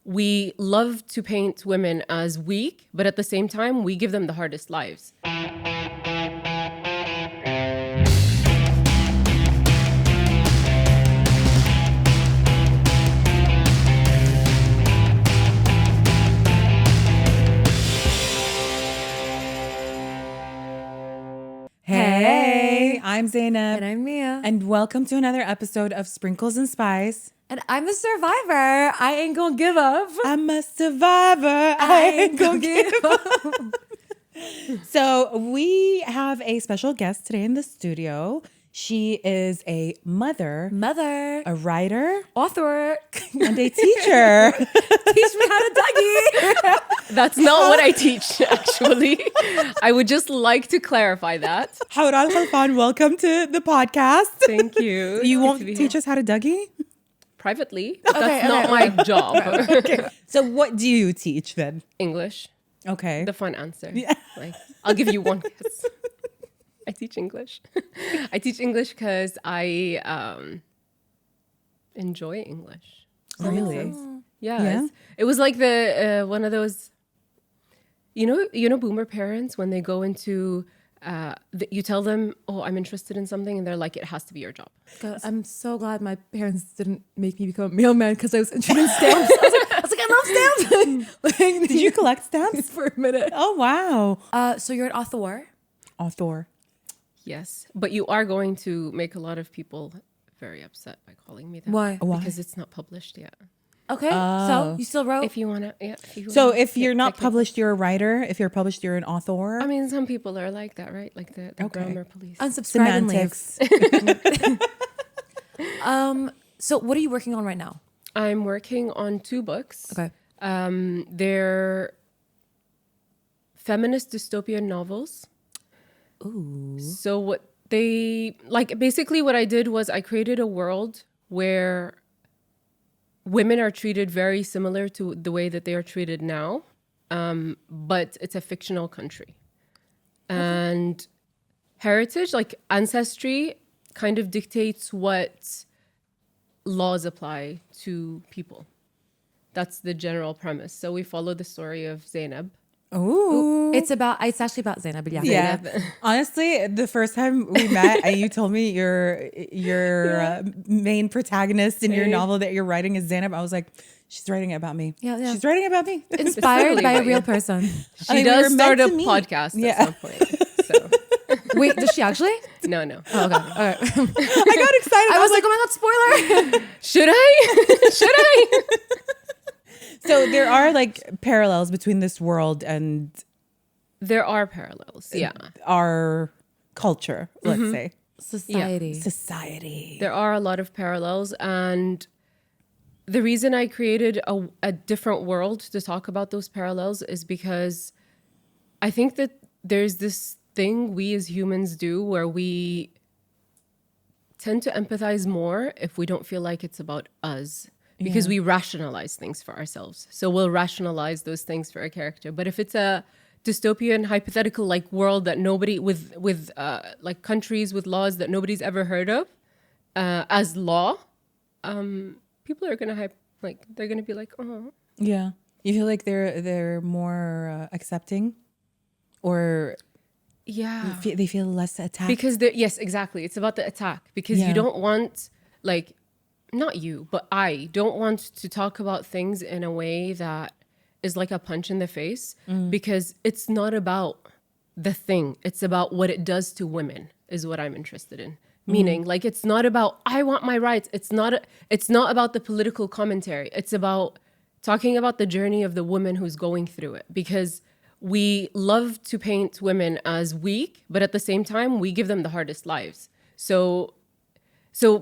we love to paint women as weak, but at the same time, we give them the hardest lives. Hey, I'm Zainab. And I'm Mia. And welcome to another episode of Sprinkles and Spice. And I'm a survivor. I ain't gonna give up. I'm a survivor. I ain't gonna give up. So we have a special guest today in the studio. She is a mother, a writer, author, and a teacher. Teach me how to Dougie. That's not what I teach, actually. I would just like to clarify that. Hawraa Khalfan, welcome to the podcast. Thank you. You won't teach us how to Dougie? Privately. That's not my job. Okay. So what do you teach then? English. Okay. The fun answer. Yeah. Like, I'll give you one guess. I teach English. I teach English because I enjoy English. Really? Yeah. It was like the one of those, you know, boomer parents when they go into, you tell them, oh, I'm interested in something, and they're like, it has to be your job. God, I'm so glad my parents didn't make me become a mailman because I was interested in stamps. I was like, I love stamps. Did you collect stamps? For a minute. Oh, wow. So you're an author? Author. Yes, but you are going to make a lot of people very upset by calling me that. Why? Because it's not published yet. Okay. So you still wrote? If you want to, yeah. If you're not published, you're a writer. If you're published, you're an author. I mean, some people are like that, right? Like the grammar police. Unsubscribe and leave. Semantics. So what are you working on right now? I'm working on 2 books. Okay. They're feminist dystopian novels. Ooh. So what basically what I did was I created a world where women are treated very similar to the way that they are treated now, but it's a fictional country. And heritage, like ancestry, kind of dictates what laws apply to people. That's the general premise. So we follow the story of Zainab. Ooh. It's actually about Zainab. Yeah. Yeah. Honestly, the first time we met, and you told me your main protagonist in your novel that you're writing is Zainab, I was like, she's writing it about me. Yeah. She's writing it about me. Inspired by a real person. She does start a podcast at some point. So. Wait, does she actually? No. Oh, okay. All right. I got excited. I was like, oh my God, spoiler. Should I? So there are like parallels between this world and there are parallels. Yeah. Our culture, let's say. Society. There are a lot of parallels. And the reason I created a different world to talk about those parallels is because I think that there's this thing we as humans do where we tend to empathize more if we don't feel like it's about us. Because we rationalize things for ourselves. So we'll rationalize those things for a character. But if it's a dystopian, hypothetical like world that nobody with like countries with laws that nobody's ever heard of as law, people are gonna they're gonna be like, oh. Yeah. You feel like they're more accepting, or they feel less attacked because yes, exactly. It's about the attack because you don't want like. Not you, but I don't want to talk about things in a way that is like a punch in the face because it's not about the thing. It's about what it does to women is what I'm interested in. Meaning like, it's not about, I want my rights. It's not about the political commentary. It's about talking about the journey of the woman who's going through it because we love to paint women as weak, but at the same time, we give them the hardest lives. So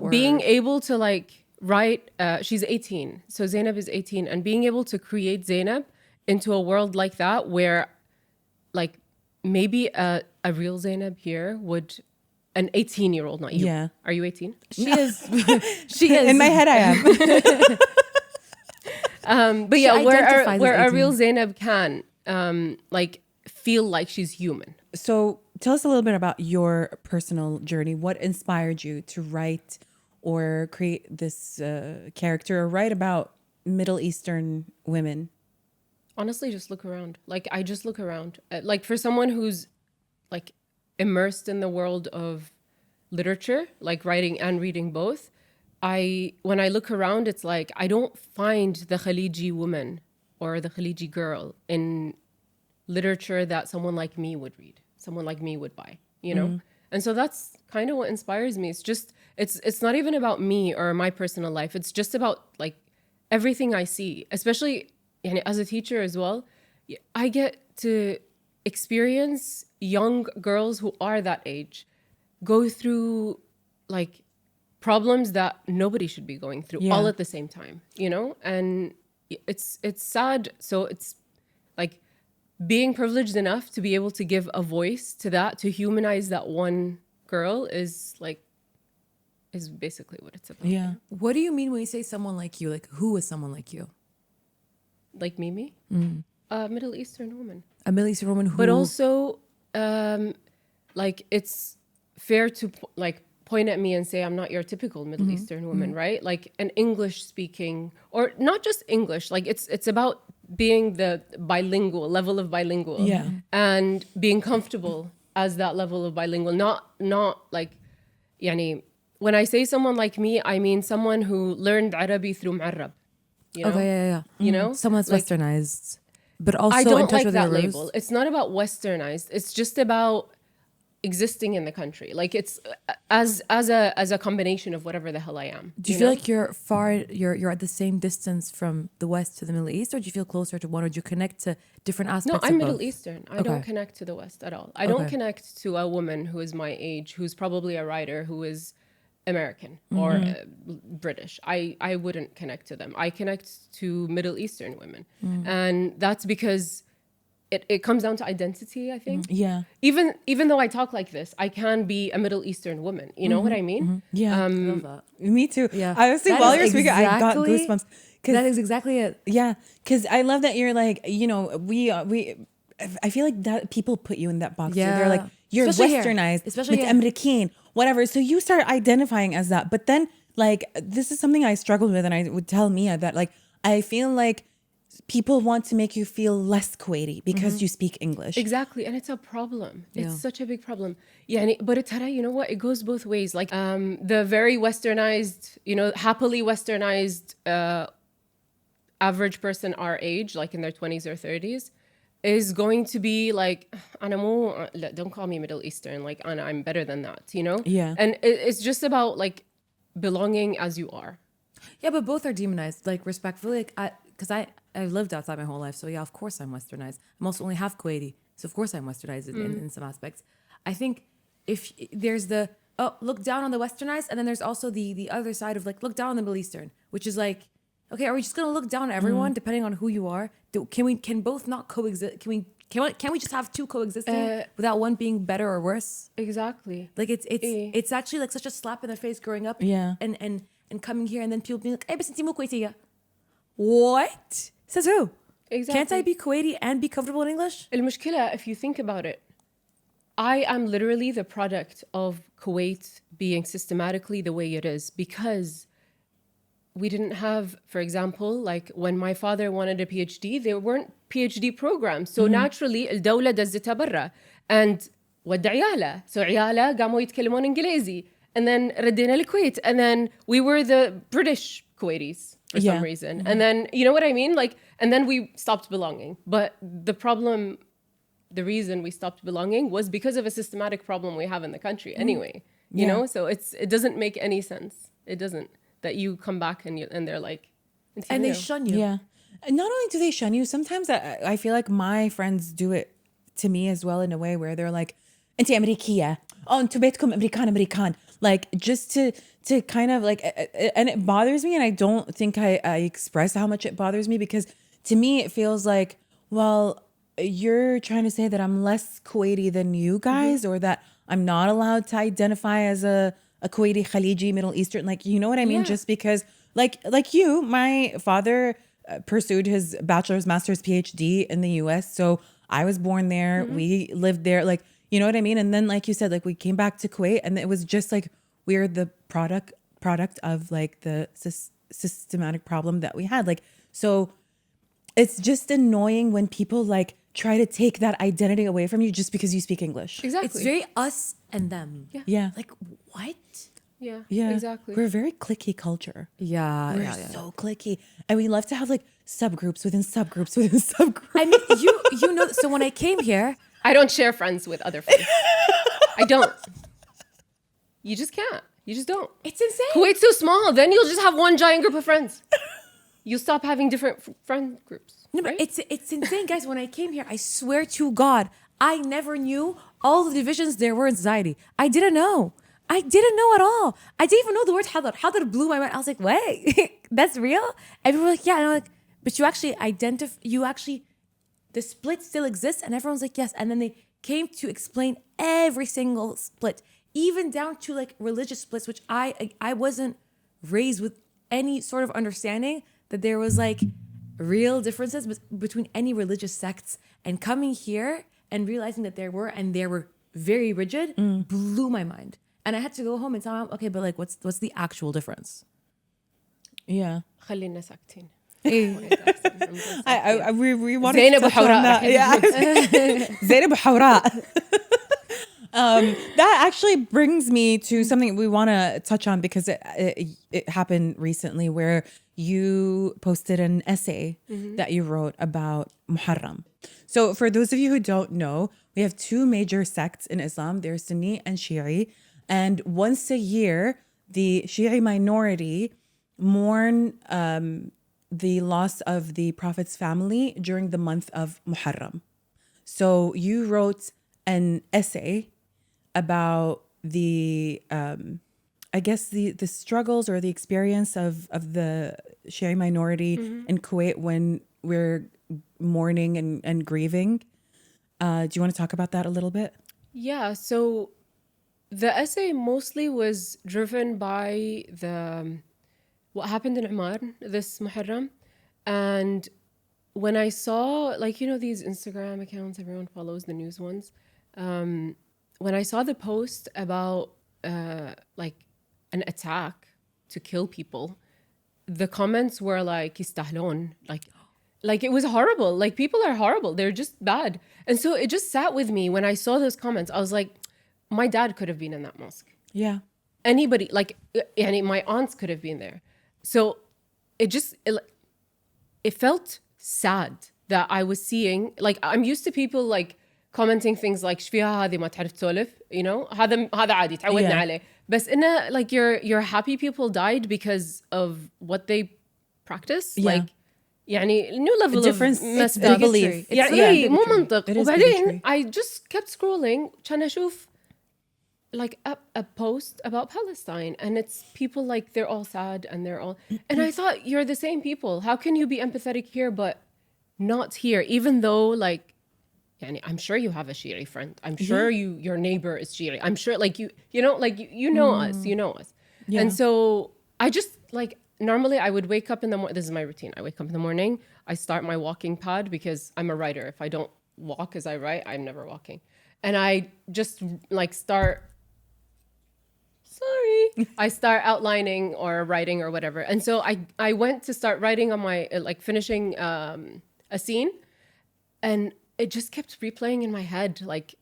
being able to like write, she's 18. So Zainab is 18 and being able to create Zainab into a world like that where like maybe a real Zainab here would, an 18-year-old, not you. Yeah. Are you 18? She is. She is. In my head, I am. But yeah, where a real Zainab can like feel like she's human. So tell us a little bit about your personal journey. What inspired you to write or create this character or write about Middle Eastern women? Honestly, just look around. Like, I just look around. Like, for someone who's like immersed in the world of literature, like writing and reading both, when I look around, it's like I don't find the Khaleeji woman or the Khaleeji girl in literature that someone like me would read, someone like me would buy, you know? And so that's kind of what inspires me. It's just, it's not even about me or my personal life. It's just about like everything I see, especially as a teacher as well. I get to experience young girls who are that age go through like problems that nobody should be going through all at the same time, you know? And it's sad. So it's like being privileged enough to be able to give a voice to that, to humanize that one girl is basically what it's about. Yeah. What do you mean when you say someone like you? Like, who is someone like you? Like Mimi, a Middle Eastern woman. A Middle Eastern woman who... But also, like, it's fair to like point at me and say I'm not your typical Middle Eastern woman, right? Like an English speaking, or not just English, like it's about being the bilingual level of bilingual, and being comfortable as that level of bilingual, not like, yani, when I say someone like me, I mean someone who learned Arabic through Mu'arrab, you know? Okay, yeah. You know? Someone that's like, westernized, but also I in don't touch like with that their label. roots. It's not about westernized. It's just about existing in the country. Like it's as a combination of whatever the hell I am. Do you feel like you're at the same distance from the West to the Middle East, or do you feel closer to one, or do you connect to different aspects? No, I'm of Middle both? Eastern. I don't connect to the West at all. I don't connect to a woman who is my age, who's probably a writer, who is American or British. I wouldn't connect to them. I connect to Middle Eastern women. And that's because it comes down to identity, I think. Yeah. Even though I talk like this, I can be a Middle Eastern woman. You know what I mean? Yeah. I love that. Me too. Yeah. I was saying That while is you're speaking, I got exactly- goosebumps. That is exactly it. Yeah, because I love that you're like, you know, I feel like that people put you in that box. Yeah. They're like, you're Especially here. westernized, Especially with here. American, whatever. So you start identifying as that. But then, like, this is something I struggled with, and I would tell Mia that, like, I feel like people want to make you feel less Kuwaiti because you speak English. Exactly, and it's a problem. It's such a big problem. Yeah, but you know what? It goes both ways. Like the very westernized, you know, happily westernized average person our age, like in their 20s or 30s, is going to be like, don't call me Middle Eastern. Like, I'm better than that, you know? Yeah. And it's just about like belonging as you are. Yeah, but both are demonized. Like, respectfully, like, because I've lived outside my whole life, so yeah, of course I'm westernized. I'm also only half Kuwaiti, so of course I'm westernized in some aspects. I think if there's the look down on the westernized, and then there's also the other side of like look down on the Middle Eastern, which is like, okay, are we just gonna look down on everyone depending on who you are? Can both not coexist? Can we just have two coexisting without one being better or worse? Exactly. Like it's actually like such a slap in the face growing up. Yeah. And coming here and then people being like, "Hey, بس انتي مو كويتية." What? Says who? Exactly. Can't I be Kuwaiti and be comfortable in English? المشكلة, if you think about it, I am literally the product of Kuwait being systematically the way it is, because we didn't have, for example, like when my father wanted a PhD, there weren't PhD programs. So naturally, الدولة دزتها برا. And ودى عيالة. So عيالة قاموا يتكلمون إنجليزي. And then ردينا الكويت. And then we were the British Kuwaitis for some reason. And then, you know what I mean? Like, and then we stopped belonging. But the reason we stopped belonging was because of a systematic problem we have in the country anyway. You know? So it doesn't make any sense. It doesn't. That you come back and they're like... And they shun you. Yeah. And not only do they shun you, sometimes I feel like my friends do it to me as well in a way where they're like, "Inti Amerikiya. Oh, انتو بيتكم American. Like, just to kind of like, and it bothers me, and I don't think I express how much it bothers me, because to me it feels like, well, you're trying to say that I'm less Kuwaiti than you guys, or that I'm not allowed to identify as a Kuwaiti, Khaleeji, Middle Eastern, like, you know what I mean? Yeah. Just because, like you, my father pursued his bachelor's, master's, PhD in the US. So I was born there. We lived there. Like, you know what I mean? And then, like you said, like, we came back to Kuwait, and it was just like, we're the product of like the systematic problem that we had. Like, So it's just annoying when people like try to take that identity away from you just because you speak English. Exactly. It's very us and them. Yeah. Like, what? Yeah. Yeah. Exactly. We're a very cliquey culture. Yeah. We're so cliquey. And we love to have like subgroups within subgroups within subgroups. I mean, you know, so when I came here, I don't share friends with other friends. I don't. You just can't. You just don't. it's insane. Kuwait's so small. Then you'll just have one giant group of friends. You'll stop having different friend groups. No, but right? it's insane, guys. When I came here, I swear to God, I never knew all the divisions there were in society. I didn't know. I didn't know at all. I didn't even know the word hadar. Hadar blew my mind. I was like, wait, that's real? And people were like, yeah. And I'm like, but you actually the split still exists? And everyone's like, yes. And then they came to explain every single split, even down to like religious splits, which I wasn't raised with any sort of understanding that there was like real differences between any religious sects. And coming here and realizing that there were, and they were very rigid, blew my mind. And I had to go home and tell my mom, okay, but like, what's the actual difference? Yeah. خلينا ساكتين. We want زينب to touch on وحوراء. that. Yeah. زينب وحوراء. That actually brings me to something we want to touch on because it happened recently where you posted an essay that you wrote about Muharram. So for those of you who don't know, we have two major sects in Islam. There's Sunni and Shia. And once a year, the Shia minority mourn the loss of the Prophet's family during the month of Muharram. So you wrote an essay about the I guess the struggles or the experience of the Shia minority in Kuwait when we're mourning and grieving. Do you want to talk about that a little bit? Yeah, so the essay mostly was driven by what happened in Oman this Muharram. And when I saw, like, you know, these Instagram accounts, everyone follows the news ones. When I saw the post about like an attack to kill people, the comments were like, يستاهلون, like it was horrible. Like people are horrible. They're just bad. And so it just sat with me when I saw those comments. I was like, my dad could have been in that mosque. Yeah. Anybody, like, my aunts could have been there. So it felt sad that I was seeing, like, I'm used to people like commenting things like "شفيها هذه ما تعرف تسولف," you know, هذا عادي تعودنا عليه. بس إنه like you're happy people died because of what they practice. Yeah. Like يعني new level difference of messed in up. belief. يعني مو منطق. It is وبعدين bigotry. I just kept scrolling كان أشوف like a post about Palestine, and it's people like they're all sad and they're all, and I thought, you're the same people. How can you be empathetic here but not here? Even though like, يعني, I'm sure you have a Shia friend. I'm sure your neighbor is Shia. I'm sure like you know like you know us, you know us. Yeah. And so I just like, normally I would wake up in the morning. This is my routine. I wake up in the morning. I start my walking pad because I'm a writer. If I don't walk as I write, I'm never walking. And I just like I start outlining or writing or whatever. And so I went to start writing on my, like finishing a scene, and it just kept replaying in my head. Like,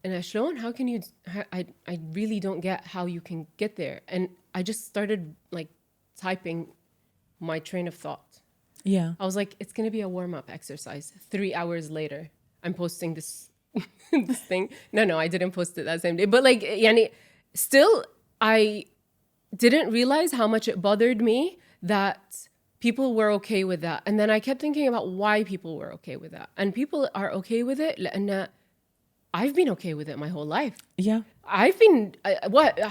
and Ashloan, how can you, I really don't get how you can get there. And I just started like typing my train of thought. Yeah. I was like, it's going to be a warm-up exercise. 3 hours later, I'm posting this this thing. No, I didn't post it that same day. But like, yani, still, I didn't realize how much it bothered me that people were okay with that. And then I kept thinking about why people were okay with that. And people are okay with it لأن I've been okay with it my whole life. Yeah. I've been,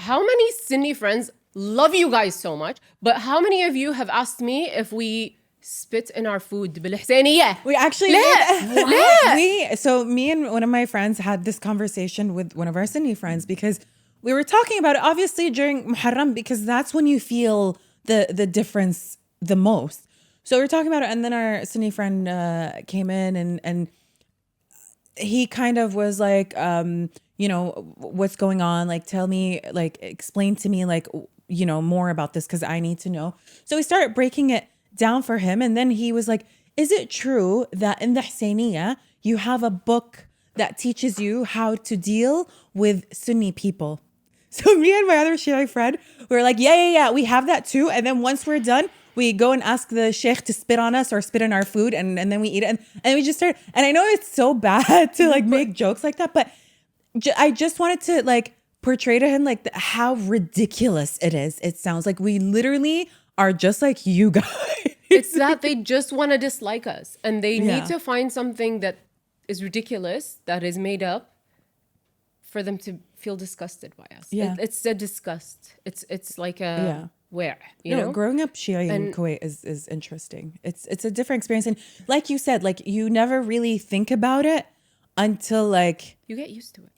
how many Sunni friends love you guys so much, but how many of you have asked me if we spit in our food بالحسينية? We actually so me and one of my friends had this conversation with one of our Sunni friends because we were talking about it obviously during Muharram because that's when you feel the difference the most. So we were talking about it, and then our Sunni friend came in and he kind of was like, you know, what's going on? Like, tell me, like, explain to me, like, you know, more about this because I need to know. So we started breaking it down for him. And then he was like, is it true that in the Husseiniya, you have a book that teaches you how to deal with Sunni people? So me and my other Shia friend, we were like, yeah, we have that too. And then once we're done, we go and ask the sheikh to spit on us or spit on our food, and then we eat it. And we just start, and I know it's so bad to like make jokes like that, but I just wanted to like portray to him like how ridiculous it is. It sounds like we literally are just like you guys. It's that they just want to dislike us, and they need to find something that is ridiculous, that is made up, for them to feel disgusted by us. Yeah. It's the disgust. It's like a where, you know? Growing up Shia in Kuwait is interesting. It's a different experience. And like you said, like you never really think about it until like you get used to it.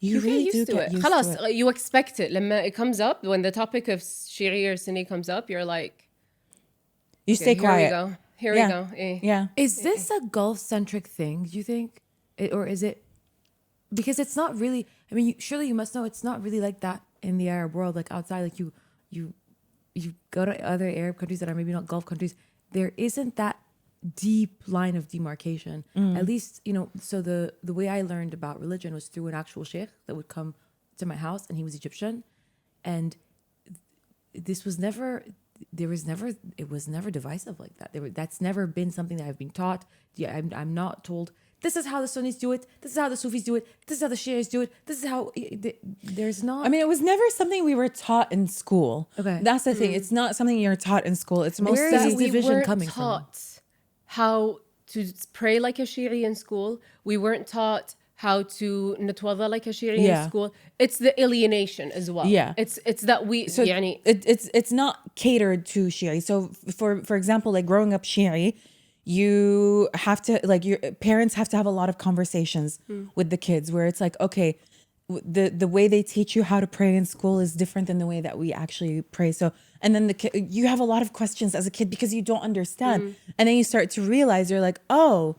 You really get used do to get it. used خلاص, to it. you expect it. لما it comes up, when the topic of Shia or Sunni comes up, you're like, You stay quiet. Here we go. Yeah. Is this a Gulf-centric thing, do you think? Or is it... Because it's not really... I mean, surely you must know it's not really like that in the Arab world. Like outside, like you go to other Arab countries that are maybe not Gulf countries, there isn't that deep line of demarcation. At least, you know, so the way I learned about religion was through an actual sheikh that would come to my house, and he was Egyptian. And this was never... it was never divisive like that. That's never been something that I've been taught. Yeah, I'm not told this is how the Sunnis do it, this is how the Sufis do it, this is how the Shias do it, this is how there's not... I mean, it was never something we were taught in school. Okay. That's the thing. It's not something you're taught in school. It's mostly... Where is this We division weren't coming from? taught how to pray like a Shi'i in school. We weren't taught how to natwada like a Shi'i in school. It's the alienation as well. Yeah. It's that we... So يعني, it's not catered to Shia. So for example, like growing up Shia, you have to, like, your parents have to have a lot of conversations with the kids where it's like, okay, the way they teach you how to pray in school is different than the way that we actually pray. So, and then you have a lot of questions as a kid because you don't understand. And then you start to realize you're like, oh,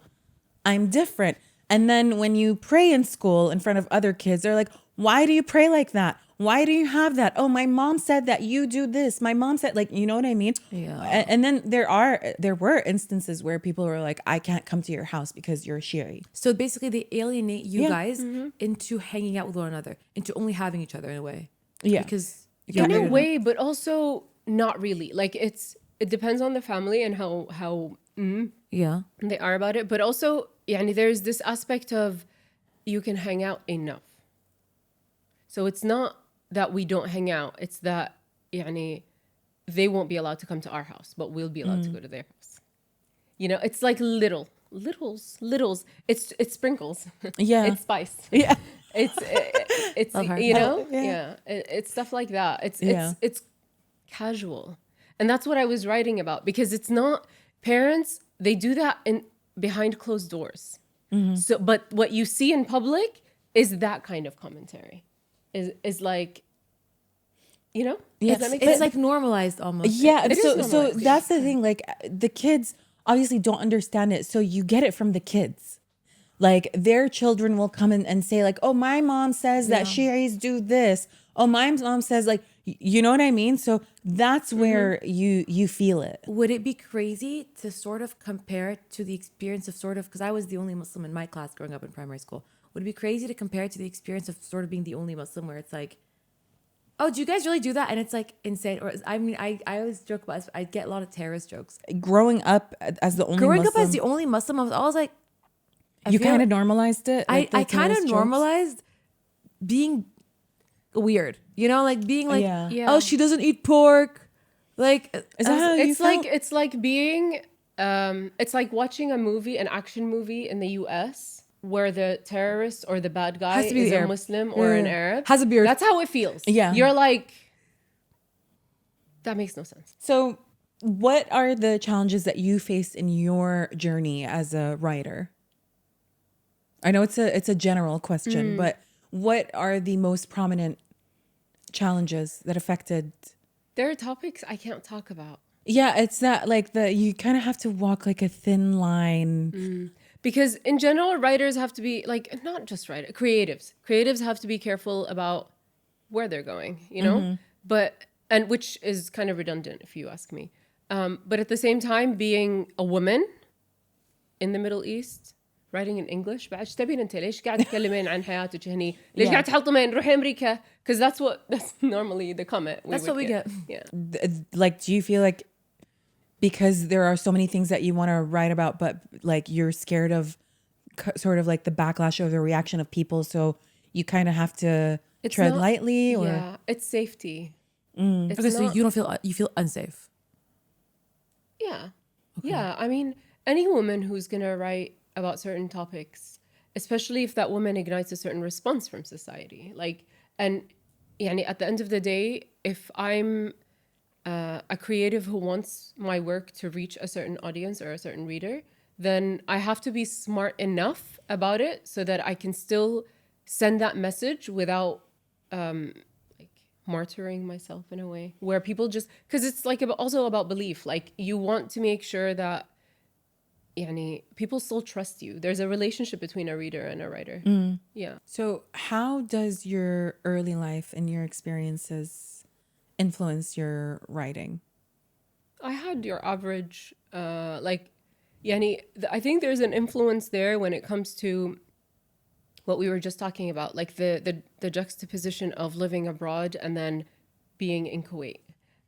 I'm different. And then when you pray in school in front of other kids, they're like, why do you pray like that? Why do you have that? Oh, my mom said that you do this. My mom said, like, you know what I mean? Yeah. And then there were instances where people were like, I can't come to your house because you're Shi'i. So basically they alienate you guys into hanging out with one another, into only having each other in a way. Yeah. Because in a way, but also not really. Like it depends on the family and how they are about it. But also, yani, there's this aspect of you can hang out enough. So it's not that we don't hang out. It's that yani, they won't be allowed to come to our house, but we'll be allowed to go to their house. You know, it's like littles. It's sprinkles. Yeah. It's spice. Yeah. It's you know, it's stuff like that. It's casual, and that's what I was writing about, because it's not parents. They do that behind closed doors. So, but what you see in public is that kind of commentary. Is like, you know, Yes. does that make it's sense? like normalized almost. Yeah. It is So normalized. that's the thing. Like the kids obviously don't understand it. So you get it from the kids. Like their children will come in and say like, oh, my mom says that Shi'is do this. Oh, my mom says like, you know what I mean? So that's where you feel it. Would it be crazy to sort of compare it to the experience of sort of, because I was the only Muslim in my class growing up in primary school. Would it be crazy to compare it to the experience of sort of being the only Muslim, where it's like, oh, do you guys really do that? And it's like insane. Or I mean, I always joke about, I get a lot of terrorist jokes. Growing up as the only Growing Muslim, up as the only Muslim, I was like, you kind of normalized it. Like I the kind of terrorist jokes? normalized being weird, you know, like being like, Yeah. oh, she doesn't eat pork. Like, Is that how you it's like felt? it's like being it's like watching an action movie in the US where the terrorist or the bad guy Has to be is a Arab. Muslim or an Arab. Has a beard. That's how it feels. Yeah. You're like, that makes no sense. So what are the challenges that you faced in your journey as a writer? I know it's a general question, but what are the most prominent challenges that affected? There are topics I can't talk about. Yeah, it's that like you kind of have to walk like a thin line. Because in general, writers have to be like, not just writers, creatives have to be careful about where they're going, you know, but, and which is kind of redundant if you ask me. But at the same time, being a woman in the Middle East, writing in English, بعد ايش تبين انت؟ ليش قاعد تتكلمين عن حياتك هني؟ ليش قاعد تحطمين روحي أمريكا? Because that's normally the comment. That's what we get. Yeah. Like, do you feel like because there are so many things that you want to write about, but like you're scared of sort of like the backlash or the reaction of people, so you kind of have to tread lightly, or yeah, it's safety. Okay, so you feel unsafe. Yeah. Okay. Yeah. I mean, any woman who's going to write about certain topics, especially if that woman ignites a certain response from society. Like, and يعني, at the end of the day, if I'm a creative who wants my work to reach a certain audience or a certain reader, then I have to be smart enough about it so that I can still send that message without martyring myself in a way, where people just, because it's like also about belief. Like, you want to make sure that people still trust you. There's a relationship between a reader and a writer. Yeah. So how does your early life and your experiences influence your writing? I had your average, I think there's an influence there when it comes to what we were just talking about, like the juxtaposition of living abroad and then being in Kuwait,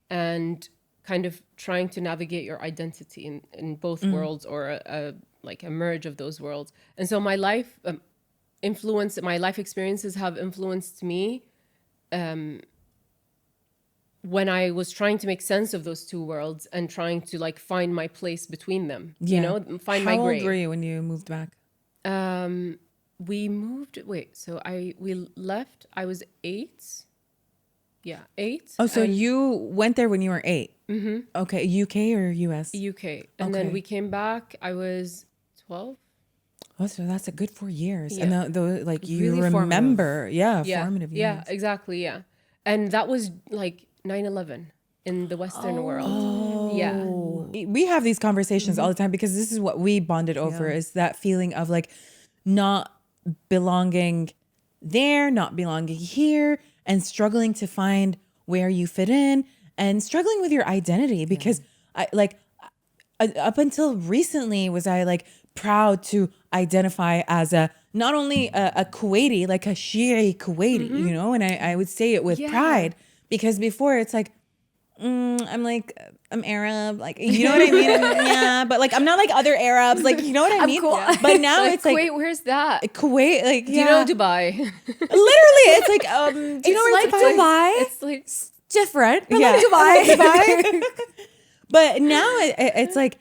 and kind of trying to navigate your identity in both worlds, or a merge of those worlds. And so my life my life experiences have influenced me when I was trying to make sense of those two worlds and trying to like find my place between them, find my grave. How old were you when you moved back? We left, I was 8. Yeah, 8. Oh, so you went there when you were 8? Mm-hmm. Okay, UK or US? UK. And then we came back, I was 12. Oh, so that's a good 4 years. Yeah. And like you Really remember, formative. Formative years. Yeah, exactly, yeah. And that was like 9/11 in the Western world. Yeah. We have these conversations all the time because this is what we bonded over, is that feeling of like not belonging there, not belonging here, and struggling to find where you fit in, and struggling with your identity, because up until recently was I like proud to identify as not only a Kuwaiti, like a Shia Kuwaiti, and I would say it with pride, because before it's like, I'm Arab, like, you know what I mean? Yeah, but like I'm not like other Arabs, like, you know what I mean? Cool. But now it's like Kuwait, where's that? Kuwait, like, Do you know Dubai? Literally, it's like, do you know where Dubai? It's like Different, but yeah, like Dubai. But now it's like,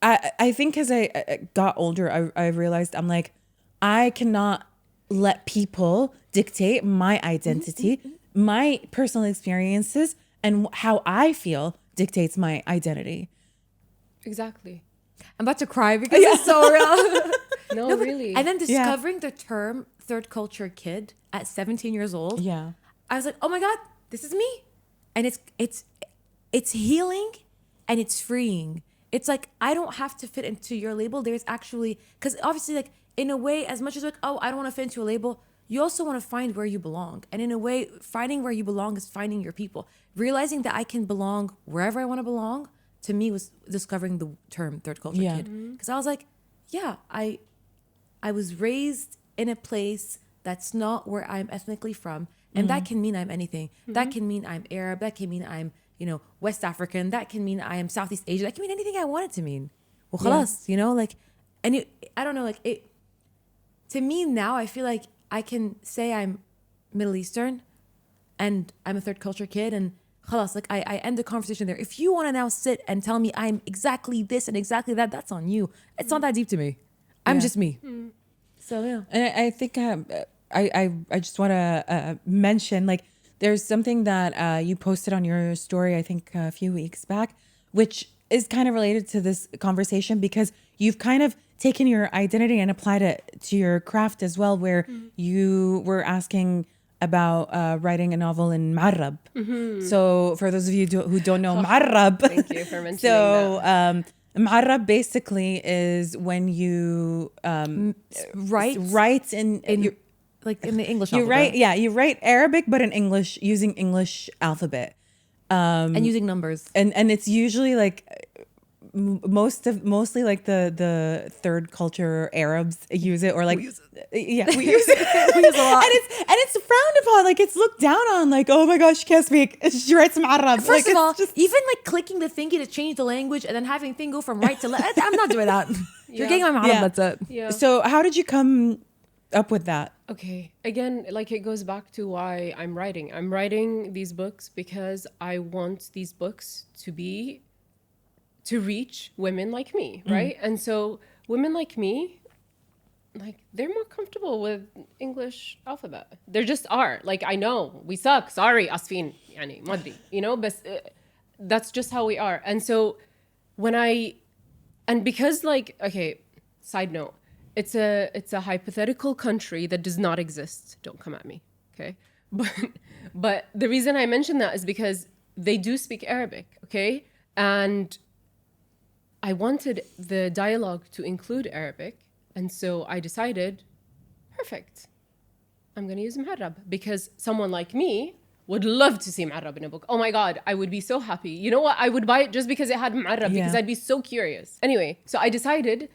I think as I got older, I realized I'm like, I cannot let people dictate my identity, my personal experiences, and how I feel dictates my identity. Exactly. I'm about to cry because it's so real. No, really. And then discovering the term third culture kid at 17 years old. Yeah. I was like, oh my God, this is me. And it's healing and it's freeing. It's like, I don't have to fit into your label. There's actually, because obviously, like, in a way, as much as like, oh, I don't want to fit into a label, you also want to find where you belong. And in a way, finding where you belong is finding your people. Realizing that I can belong wherever I want to belong, to me, was discovering the term third culture kid. Because I was like, yeah, I was raised in a place that's not where I'm ethnically from. And that can mean I'm anything. That can mean I'm Arab. That can mean I'm, West African. That can mean I am Southeast Asian. That can mean anything I want it to mean. Well, khalas, like, and I don't know, like, it, to me now, I feel like I can say I'm Middle Eastern and I'm a third culture kid, and khalas, like, I end the conversation there. If you want to now sit and tell me I'm exactly this and exactly that, that's on you. It's not that deep to me. I'm just me. So, yeah. And I think I just want to mention, like, there's something that you posted on your story, I think a few weeks back, which is kind of related to this conversation, because you've kind of taken your identity and applied it to your craft as well, where you were asking about writing a novel in Marab. So for those of you who don't know Marab, thank you for mentioning that. Marab basically is when you write in like in the English you alphabet. write, you write Arabic, but in English, using English alphabet. And using numbers. And it's usually like mostly like the third culture Arabs use it, or like we use it. Yeah, we use it. We use it a lot. And it's frowned upon, like it's looked down on, like, oh my gosh, she can't speak, she writes some Arab. First like, of all, just, even like clicking the thingy to change the language and then having thing go from right to left, I'm not doing that. You're getting my Arab, that's it. Yeah. So how did you come up with that? Okay. Again, like it goes back to why I'm writing. I'm writing these books because I want these books to reach women like me, right? And so women like me, like they're more comfortable with English alphabet. There just are. Like I know we suck. Sorry, asfin, yani madri. You know, but that's just how we are. And so because like, okay, side note, it's a hypothetical country that does not exist. Don't come at me, okay? But the reason I mention that is because they do speak Arabic, okay? And I wanted the dialogue to include Arabic, and so I decided, perfect, I'm gonna use Muharrab, because someone like me would love to see Muharrab in a book. Oh my God, I would be so happy. You know what? I would buy it just because it had Muharrab, because I'd be so curious. Anyway, so I decided,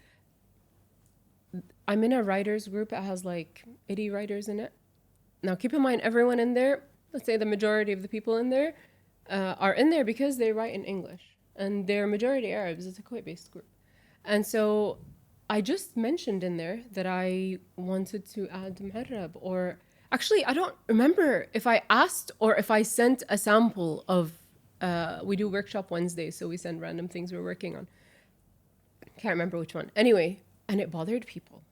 I'm in a writers group that has like 80 writers in it. Now keep in mind, everyone in there, let's say the majority of the people in there are in there because they write in English. And they're majority Arabs. It's a Kuwait-based group. And so I just mentioned in there that I wanted to add Muharrab, or actually, I don't remember if I asked or if I sent a sample of, we do workshop Wednesdays, so we send random things we're working on. Can't remember which one. Anyway, and it bothered people.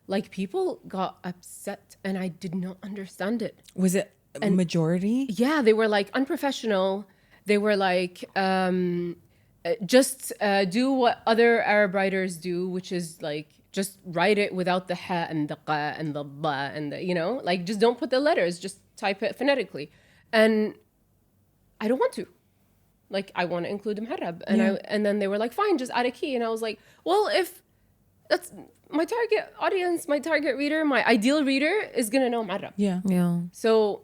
Like people got upset and I did not understand it. Was it a majority? Yeah, they were like unprofessional. They were like, just do what other Arab writers do, which is like, just write it without the ha and the qa and the ba and the, you know, like just don't put the letters, just type it phonetically. And I don't want to. Like, I want to include the Muharrab. And then they were like, fine, just add a key. And I was like, well, if that's my target audience, my target reader, my ideal reader is going to know Muharrab. Yeah. So...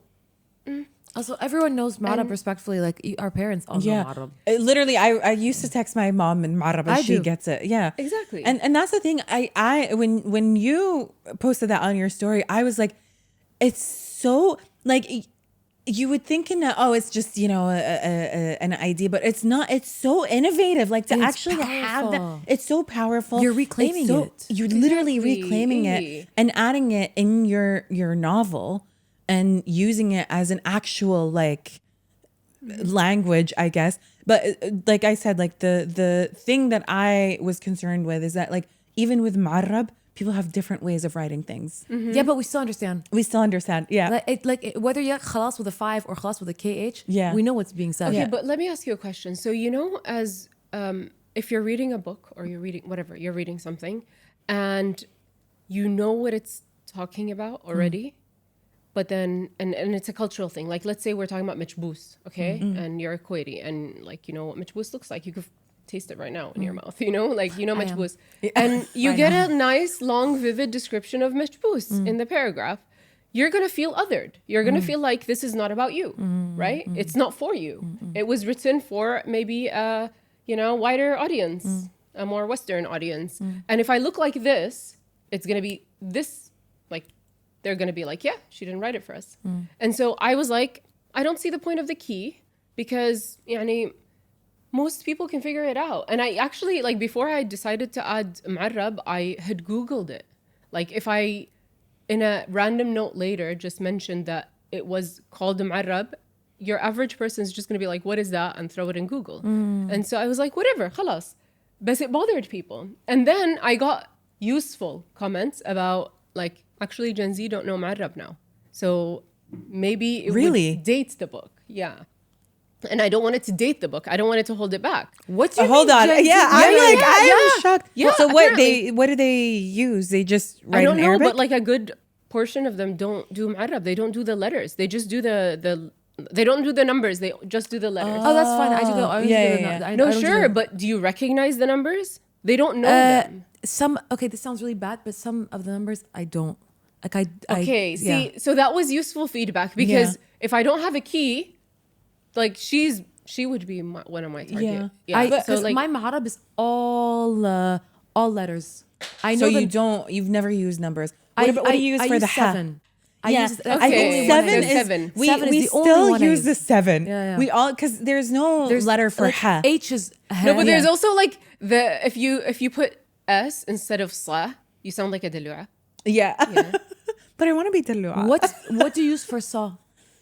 Also, everyone knows Muharrab respectfully. Like our parents all know Muharrab. Literally, I used to text my mom in Muharrab and she gets it. Yeah, exactly. And that's the thing. I when you posted that on your story, I was like, it's so like you would think it's just an idea, but it's not. It's so innovative. Like to actually have that, it's so powerful. You're reclaiming it. You're literally reclaiming it and adding it in your novel. And using it as an actual like language, I guess. But like I said, like the thing that I was concerned with is that like even with Muharrab, people have different ways of writing things. Mm-hmm. Yeah, but we still understand. Yeah. Like whether you're khalas with a 5 or khalas with a KH, we know what's being said. Okay, but let me ask you a question. So you know, as if you're reading a book or you're reading something, and you know what it's talking about already. But then, and it's a cultural thing. Like, let's say we're talking about machboos, okay? And you're a Kuwaiti, and like, you know what machboos looks like. You could taste it right now in your mouth, you know? Like, you know machboos. And you get a nice, long, vivid description of machboos in the paragraph. You're going to feel othered. You're going to feel like this is not about you, right? It's not for you. It was written for maybe a, wider audience, a more Western audience. And if I look like this, it's going to be this, like, they're going to be like, yeah, she didn't write it for us. And so I was like, I don't see the point of the key because most people can figure it out. And I actually, like, before I decided to add Muharrab, I had Googled it. Like, if I, in a random note later, just mentioned that it was called Muharrab, your average person is just going to be like, what is that? And throw it in Google. And so I was like, whatever, khalas. But it bothered people. And then I got useful comments about, like, actually, Gen Z don't know Muharrab now. So maybe it would date the book. Yeah. And I don't want it to date the book. I don't want it to hold it back. What do you hold on? Yeah, I'm shocked. Yeah, so what do they use? They just write I don't in know, Arabic? but like a good portion of them don't do Muharrab. They don't do the letters. They just do they don't do the numbers. They just do the letters. Oh, that's fine. I do the No, sure, but do you recognize the numbers? They don't know them. This sounds really bad, but some of the numbers I don't. So that was useful feedback because if I don't have a key, like she would be one of my target. So like my Marab is all letters. I So know you've never used numbers. What do you use for the seven. I use think seven is we still use the seven. Yeah. We all because there's no letter for like, ha. H is No, but there's also like if you put S instead of sla, you sound like a dalua. Yeah. But I want to be dalua. What do you use for saw?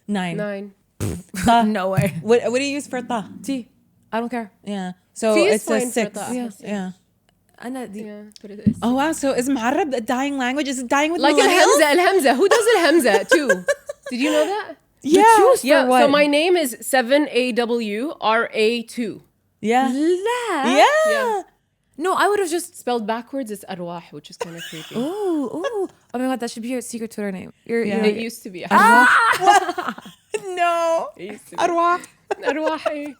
9. Ta. No way. What do you use for ta? T. I don't care. Yeah. So T is it's a fine for 6. ta. Yeah. Yeah, but it is. Oh wow. So is Mu'arrab a dying language? Is it dying with Like millennials? al-hamza. Who does al-hamza too? Did you know that? Yeah. So my name is 7AWRA2. Yeah. Yeah. Yeah. No, I would have just. Spelled backwards, it's arwah, which is kind of creepy. Oh my god, that should be your secret Twitter name. It used to be. No. It used to be. Arwah. Arwah.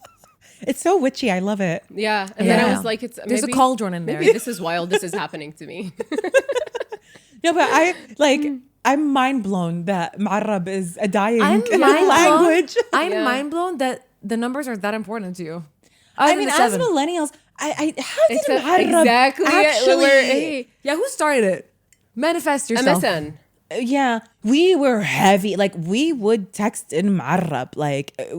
It's so witchy. I love it. Yeah. And then I was like, There's a cauldron in there. Maybe this is wild. This is happening to me. No, but I'm mind blown that Mu'arrab is a dying language. I'm mind blown that the numbers are that important to you. I mean, as millennials, how did Mu'arrab exactly actually? Yeah, who started it? Manifest yourself. MSN. Yeah, we were heavy. Like we would text in Mu'arrab. Like it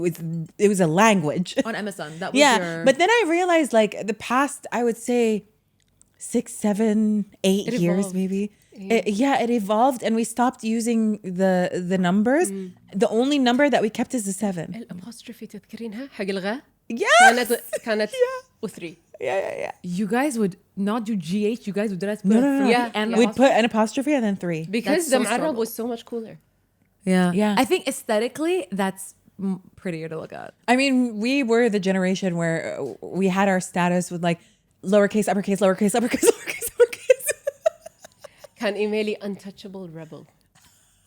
was a language On MSN. That was But then I realized like the past, I would say 6, 7, 8 years evolved. maybe. It evolved and we stopped using the numbers. The only number that we kept is the 7. الابوستروفي تذكرينها حق الغاء Yes. كانت و3. Yeah. You guys would not do GH. You guys would put No. Yeah. and We'd put an apostrophe and then 3. Because That's the so Mu'arrab struggle. was so much cooler. Yeah. I think aesthetically, that's prettier to look at. I mean, we were the generation where we had our status with like lowercase, uppercase, lowercase, uppercase, lowercase, uppercase. كان إيميلي untouchable rebel.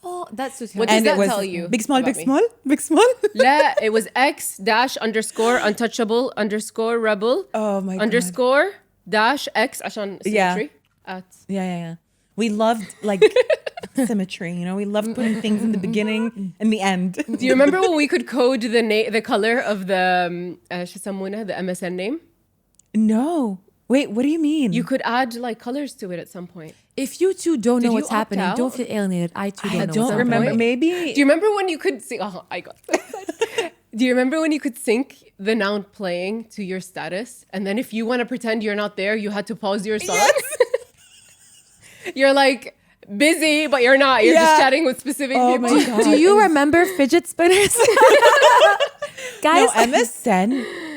Oh, that's just What does And that it was tell you? big, small, about big, me? small, big, small. لا, it was X dash underscore untouchable underscore rebel. Oh my God. underscore dash X عشان symmetry. At Yeah. We loved like symmetry, you know, we loved putting things in the beginning and the end. Do you remember when we could code the color of the شو يسمونه, the MSN name? No. Wait, what do you mean? You could add like colors to it at some point. If you two don't know you what's opt happening, out? don't feel alienated. I too don't I know don't what's remember. happening. Maybe. Do you remember when you could sing? Oh, I got so excited. Do you remember when you could sync the noun playing to your status? And then if you want to pretend you're not there, you had to pause your song? Yes. You're like busy, but you're not. You're just Yeah. chatting with specific Oh people. my God. Do you remember fidget spinners? Guys, No, MSN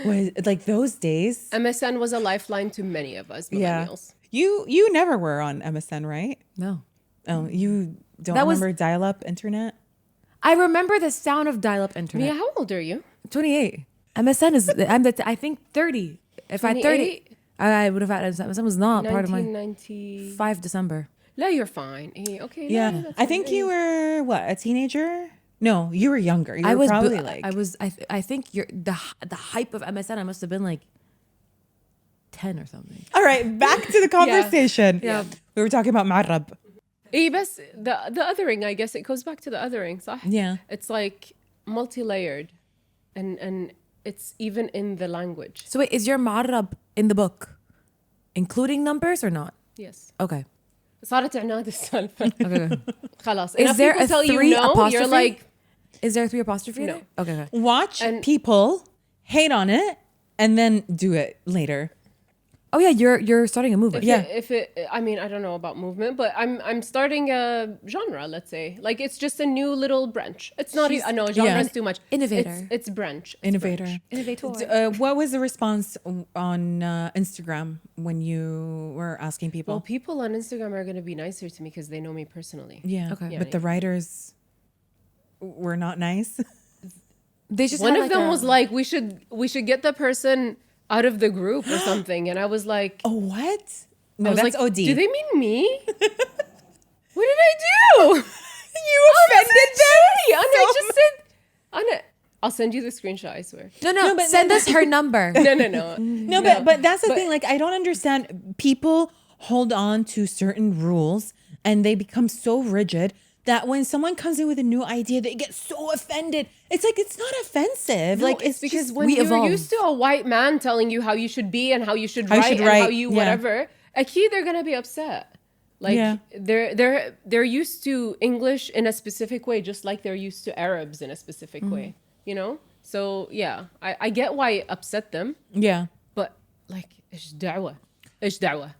was like those days. MSN was a lifeline to many of us millennials. You never were on MSN, right? no. Oh, you don't That was- remember dial-up internet? I remember the sound of dial-up internet. Mia, how old are you? 28. MSN is, I think 30. If I had 30, 28? I would have had MSN was not part of my 1990. 5 December. No, you're fine. Okay. Yeah. that's I think you were what, a teenager? No, you were younger. You were probably like I think the hype of MSN I must have been like 10 or something. All right, back to the conversation. Yeah. We were talking about Mu'arrab. إيه بس the othering, I guess it goes back to the othering, صح? Yeah. It's like multi-layered and it's even in the language. So wait, is your Mu'arrab in the book including numbers or not? Yes. Okay. صارت عناد السالفة. Okay. خلاص. Is Enough there people a tell you 3 no, apostrophe? you're like, Is there a 3 apostrophe No. there? Okay. Watch And- people hate on it and then do it later. Oh yeah, you're starting a movement. if it, I mean, I don't know about movement, but I'm starting a genre, let's say. Like it's just a new little branch. It's not, no, genre is too much. Innovator. It's branch. It's Innovator. branch. Innovator. What was the response on Instagram when you were asking people? Well, people on Instagram are going to be nicer to me because they know me personally. Yeah. Okay. But the writers were not nice. They just One had of like them a- was like, we should get the person out of the group or something, and I was like, Oh, what? I No, was that's like, OD. do they mean me? What did I do? You offended them? Anna, just said, Anna, I'll send you the screenshot. I swear. No, but send us her number. No. No, but that's the thing. Like, I don't understand. People hold on to certain rules and they become so rigid that when someone comes in with a new idea, they get so offended. It's like, it's not offensive. No, like, it's because just, when we you're evolve. used to a white man telling you how you should be and how you should How you write should and how write, you yeah. whatever, akid they're gonna be upset. Like Yeah. they're used to English in a specific way, just like they're used to Arabs in a specific way. You know? So yeah, I get why it upset them, yeah. but like ish da'wah. Ish da'wah.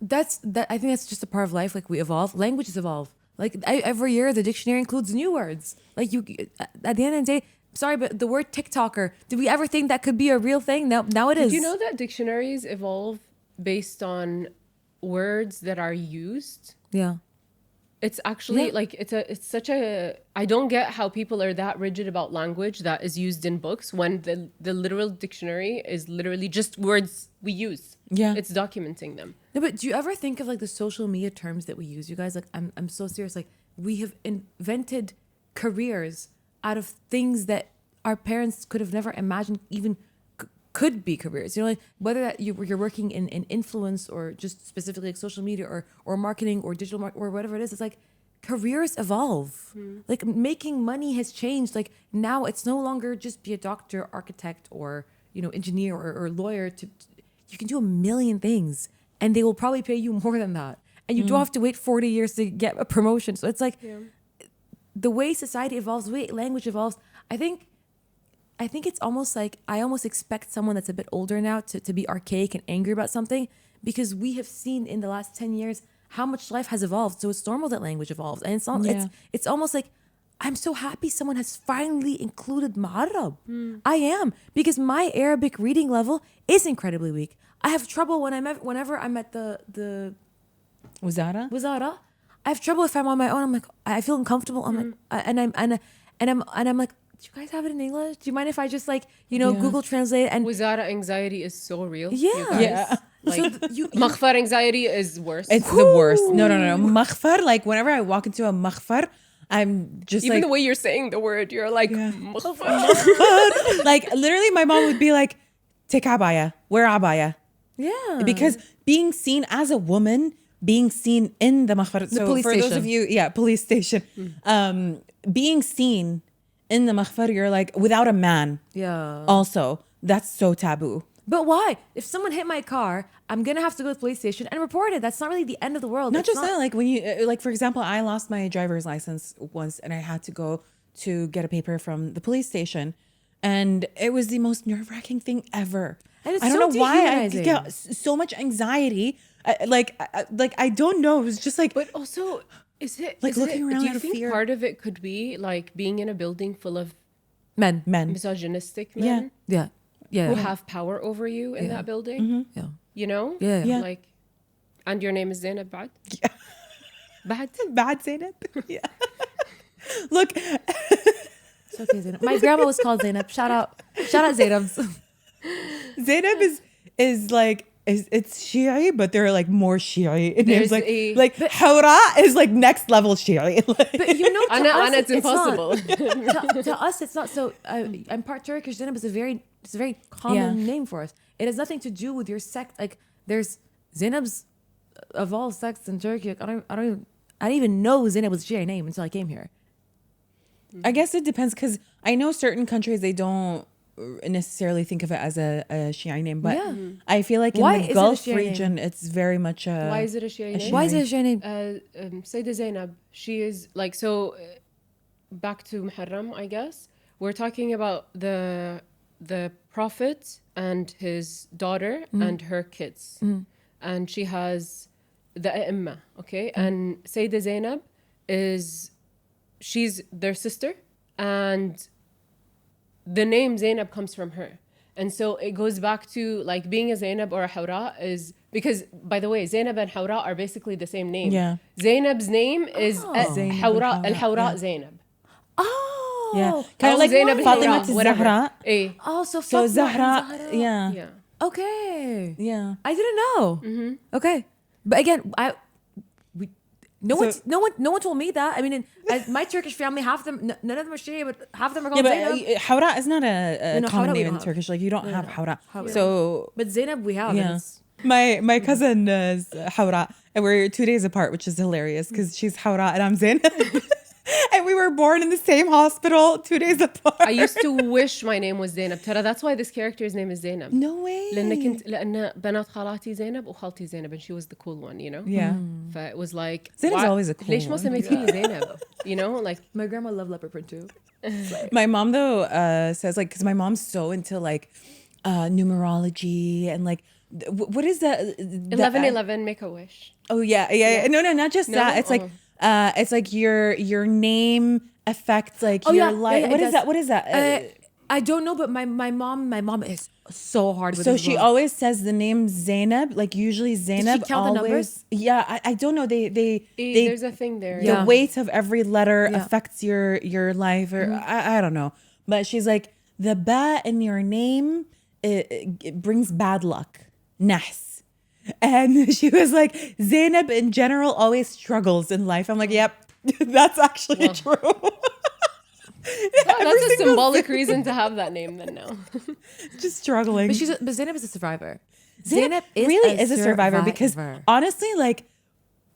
I think that's just a part of life. Like we evolve, languages evolve. Like every year, the dictionary includes new words. Like you, at the end of the day, sorry, but the word TikToker. Did we ever think that could be a real thing? Now it is. Do you know that dictionaries evolve based on words that are used? Yeah. It's actually Yeah. like it's such a I don't get how people are that rigid about language that is used in books when the literal dictionary is literally just words we use. Yeah. It's documenting them. No, but do you ever think of like the social media terms that we use, you guys? Like, I'm so serious. Like, we have invented careers out of things that our parents could have never imagined even could be careers. You know, like whether that you're working in influence or just specifically like social media or marketing or digital or whatever it is. It's like careers evolve. Like making money has changed. Like now it's no longer just be a doctor, architect, or engineer or lawyer. You can do a million things, and they will probably pay you more than that. And you don't have to wait 40 years to get a promotion. So it's like the way society evolves, the way language evolves. I think it's almost like I almost expect someone that's a bit older now to be archaic and angry about something, because we have seen in the last 10 years how much life has evolved. So it's normal that language evolves. And it's almost like I'm so happy someone has finally included Ma'arab. I am, because my Arabic reading level is incredibly weak. I have trouble whenever I'm at the Wizara. I have trouble if I'm on my own. I'm like, I feel uncomfortable. I'm like, and I'm like, do you guys have it in English? Do you mind if I just Google Translate? And Wizara anxiety is so real. Yeah. You guys. Yeah. Like you makhfar anxiety is worse. It's the worst. No. Makhfar, like whenever I walk into a makhfar, I'm just Even like, the way you're saying the word, you're like makhfar. like literally my mom would be like, take abaya, wear abaya. yeah, Because being seen as a woman, being seen in the makhfar. So police for those station. of you, police station, being seen in the makhfar, you're like without a man. yeah. Also, that's so taboo. But why? If someone hit my car, I'm gonna have to go to the police station and report it. That's not really the end of the world. Not That's just that, like when you, like for example, I lost my driver's license once and I had to go to get a paper from the police station. And it was the most nerve-wracking thing ever. And it's I don't so know why I dehumanizing. get so much anxiety. I don't know. It was just like, But also, is it Like is looking it, around do you out of think fear. part of it could be like being in a building full of men. misogynistic men Yeah. who have power over you in that building? Yeah. You know? Yeah. Yeah. Like, and your name is Zainab Bad? Bad? bad Zainab. Yeah. Look, It's okay, Zainab. My grandma was called Zainab. Shout out Zainab. Zainab is like, it's Shia, but they're like more Shia. And There's it's like Hawraa is like next level Shia. Like, But to Anna, us, it's impossible. to us, it's not. So I'm part Turkish. Zainab is a very common name for us. It has nothing to do with your sect. Like there's Zainab's of all sects in Turkey. Like, I didn't even know Zainab was a Shia name until I came here. I guess it depends, because I know certain countries, they don't necessarily think of it as a Shia name, but Yeah. I feel like in Why is the it a Gulf Shia region, it's very much a... Why is it a Shia name? Why is it a Shia name? Sayyidah Zainab, she is like, so back to Muharram, I guess. We're talking about the Prophet and his daughter and her kids. And she has the A'imma, okay? And Sayyidah Zainab she's their sister, and the name Zainab comes from her. And so it goes back to like being a Zainab or a Hawraa is because, by the way, Zainab and Hawraa are basically the same name. Yeah. Zainab's name is Zainab Hawraa, and Hawraa, Al-Hawraa yeah. Zainab. Oh, Yeah. Kind of like Zainab Fatima al-Hawraa, whatever. Zahra. Eh, Oh, so So Fatima and Zahra, yeah. yeah. Okay. Yeah. I didn't know. Okay, but again, no one told me that. I mean, my Turkish family, half of them, none of them are Shia, but half of them are called Yeah, but Zainab. Hawraa is not a No, common Hawraa we name don't in have. Turkish. Like you don't have Hawraa. Hawraa. So But Zainab we have. yeah, my cousin is Hawraa, and we're 2 days apart, which is hilarious because she's Hawraa and I'm Zainab. And were born in the same hospital 2 days apart. I used to wish my name was Zainab. ترى that's why this character's name is Zainab. No way. لأن بنات خالاتي زينب وخالتي زينب, and she was the cool one, you know? Yeah. فit was like, Zainab's always a cool ليش ما one. سميتيني زينب? You know, like, My grandma loved leopard print too. My mom though says like, because my mom's so into like numerology and like what is that 1111, make a wish. Oh yeah. No, not just that. It's like it's like your name affects like your life. What is that? I don't know, but my mom is so hard with So this she book. always says the name Zainab, like usually Zainab. count the numbers? Yeah, I don't know. They There's a thing there. the Yeah. weight of every letter Yeah. affects your life, or I don't know. But she's like, the ba in your name it brings bad luck, nahs. And she was like, Zainab in general always struggles in life. I'm like, yep, that's actually true. That's a symbolic reason to have that name then now. Just struggling. But Zainab is a survivor. Zainab really is a survivor because honestly, like,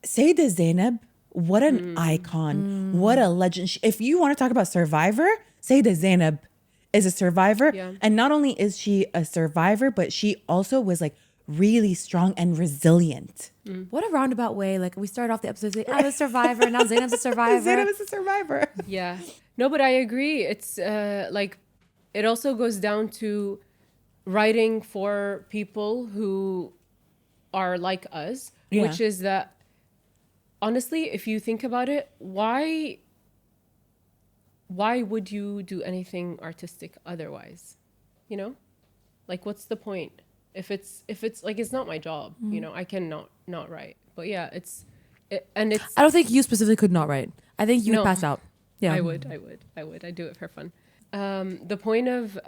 Sayyidah Zainab, what an icon, what a legend. If you want to talk about survivor, Sayyidah Zainab is a survivor. Yeah. And not only is she a survivor, but she also was like really strong and resilient. What a roundabout way. Like, we started off the episode saying, I'm a survivor, and now Zainab's a survivor. Zainab is a survivor. Yeah. No, but I agree. It's like, it also goes down to writing for people who are like us, Yeah. which is that, honestly, if you think about it, why would you do anything artistic otherwise? You know? Like, what's the point? If it's like, it's not my job, you know, I can not write. But yeah, and it's, I don't think you specifically could not write. I think you would No. pass out. Yeah. I would. I'd do it for fun. The point of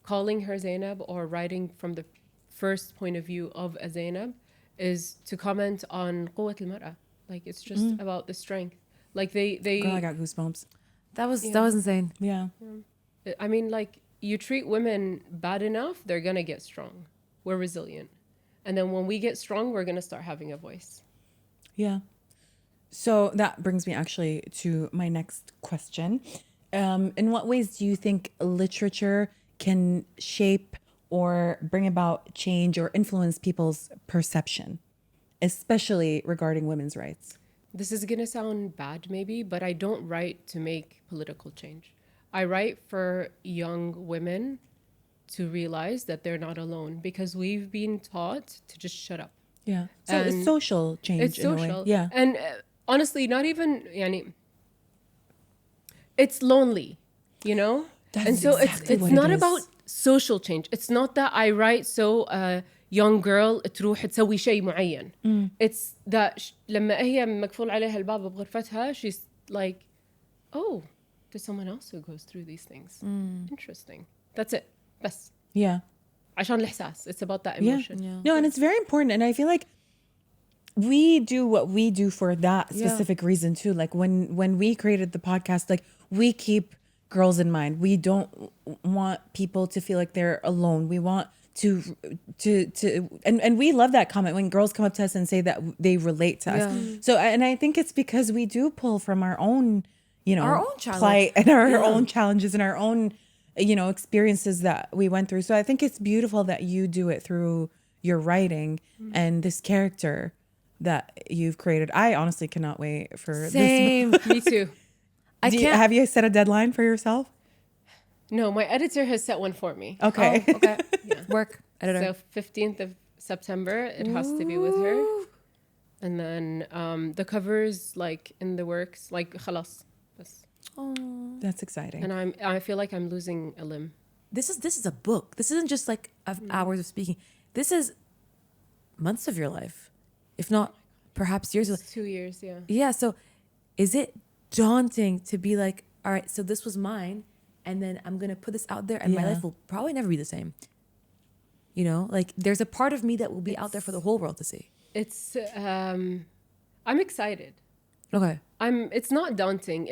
calling her Zainab or writing from the first point of view of a Zainab is to comment on قوة المرأة. Like, it's just about the strength. Like they Girl, I got goosebumps. That was insane. Yeah. I mean, like, you treat women bad enough, they're gonna get strong. We're resilient. And then when we get strong, we're gonna start having a voice. Yeah. So that brings me actually to my next question. In what ways do you think literature can shape or bring about change or influence people's perception, especially regarding women's rights? This is gonna sound bad maybe, but I don't write to make political change. I write for young women to realize that they're not alone, because we've been taught to just shut up. Yeah. So it's And social change. It's in a way. social. Yeah. And honestly, not even, yani, it's lonely, you know? That's and so exactly it's what not it is. about social change. It's not that I write so a young girl تروح تسوي شيء معين. It's that لما هي مقفول عليها الباب بغرفتها, she's like, oh, there's someone else who goes through these things. Interesting. That's it. بس. Yeah. عشان الإحساس. It's about that emotion. Yeah. No, and it's very important. And I feel like we do what we do for that specific reason too. Like when we created the podcast, like, we keep girls in mind. We don't want people to feel like they're alone. We want to and we love that comment when girls come up to us and say that they relate to us. So, and I think it's because we do pull from our own, you know, Our own challenge. plight and our own challenges and our own, you know, experiences that we went through. So I think it's beautiful that you do it through your writing and this character that you've created. I honestly cannot wait for this. Same. Me too. Have you set a deadline for yourself? No, my editor has set one for me. Okay. Oh, okay. Work. Editor. So 15th of September, it has to be with her. And then the cover's like in the works, like خلاص. بس. That's exciting. And I feel like I'm losing a limb. This is a book. This isn't just like hours of speaking. This is months of your life, if not perhaps years. It's 2 years, yeah. Yeah. So is it daunting to be like, all right, so this was mine, and then I'm going to put this out there, and my life will probably never be the same. You know, like, there's a part of me that will be out there for the whole world to see. It's I'm excited. Okay. It's not daunting.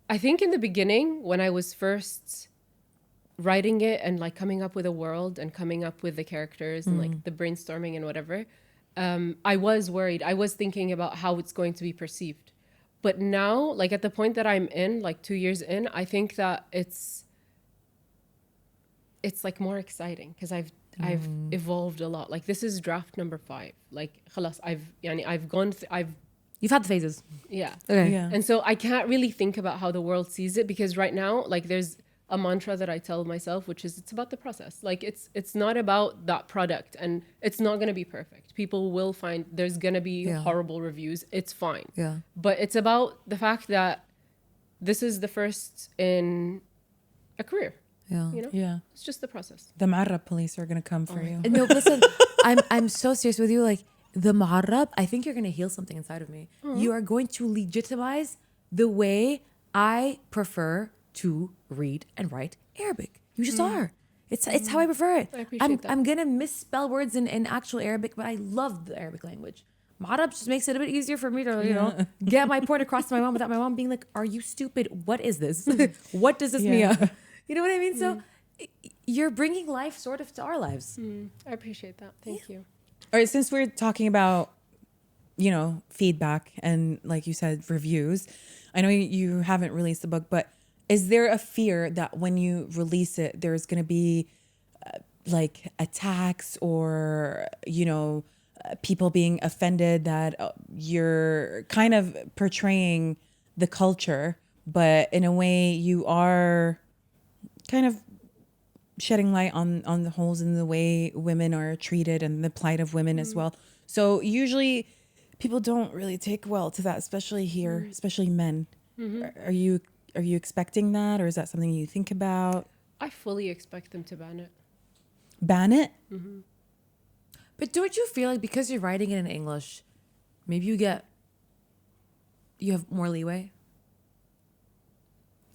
I think in the beginning, when I was first writing it and like coming up with a world and coming up with the characters and like the brainstorming and whatever, I was worried. I was thinking about how it's going to be perceived. But now, like at the point that I'm in, like 2 years in, I think that it's like more exciting because I've evolved a lot. Like this is draft number 5. Like خلاص, I've gone You've had the phases. yeah. Okay. Yeah. And so I can't really think about how the world sees it because right now, like there's a mantra that I tell myself, which is it's about the process. Like it's not about that product, and it's not going to be perfect. People will find there's going to be horrible reviews. It's fine. Yeah. But it's about the fact that this is the first in a career. Yeah. You know? Yeah. It's just the process. The Arab police are going to come for you. No, listen, I'm so serious with you. Like the Mu'arrab, I think you're going to heal something inside of me. You are going to legitimize the way I prefer to read and write Arabic. You just are. It's how I prefer it. I appreciate that. I'm gonna misspell words in actual Arabic, but I love the Arabic language. Mu'arrab just makes it a bit easier for me to, get my point across to my mom without my mom being like, "Are you stupid? What is this? What does this mean?" You know what I mean? So you're bringing life sort of to our lives. I appreciate that. Thank you. All right, since we're talking about, feedback and like you said, reviews, I know you haven't released the book, but is there a fear that when you release it, there's going to be like attacks or, people being offended that you're kind of portraying the culture, but in a way you are kind of shedding light on the holes in the way women are treated and the plight of women as well. So usually people don't really take well to that, especially here, especially men. Are you expecting that, or is that something you think about? I fully expect them to ban it. Ban it? But don't you feel like because you're writing it in English, maybe you have more leeway?